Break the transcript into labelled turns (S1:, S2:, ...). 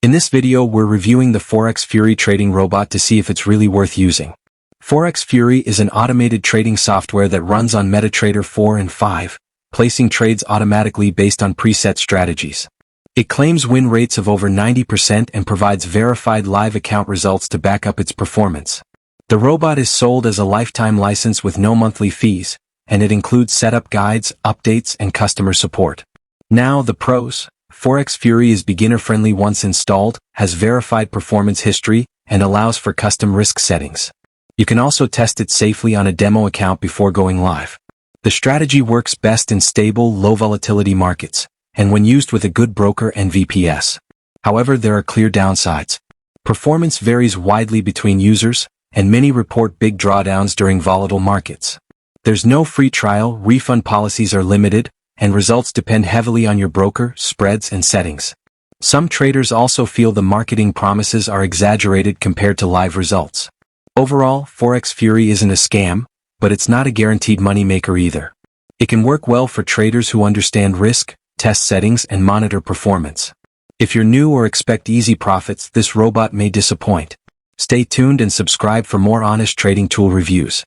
S1: In this video we're reviewing the Forex Fury trading robot to see if it's really worth using. Forex Fury is an automated trading software that runs on MetaTrader 4 and 5, placing trades automatically based on preset strategies. It claims win rates of over 90% and provides verified live account results to back up its performance. The robot is sold as a lifetime license with no monthly fees, and it includes setup guides, updates, and customer support. Now the pros. Forex Fury is beginner-friendly once installed, has verified performance history, and allows for custom risk settings. You can also test it safely on a demo account before going live. The strategy works best in stable, low-volatility markets, and when used with a good broker and VPS. However, there are clear downsides. Performance varies widely between users, and many report big drawdowns during volatile markets. There's no free trial, refund policies are limited, and results depend heavily on your broker, spreads, and settings. Some traders also feel the marketing promises are exaggerated compared to live results. Overall, Forex Fury isn't a scam, but it's not a guaranteed moneymaker either. It can work well for traders who understand risk, test settings, and monitor performance. If you're new or expect easy profits, this robot may disappoint. Stay tuned and subscribe for more honest trading tool reviews.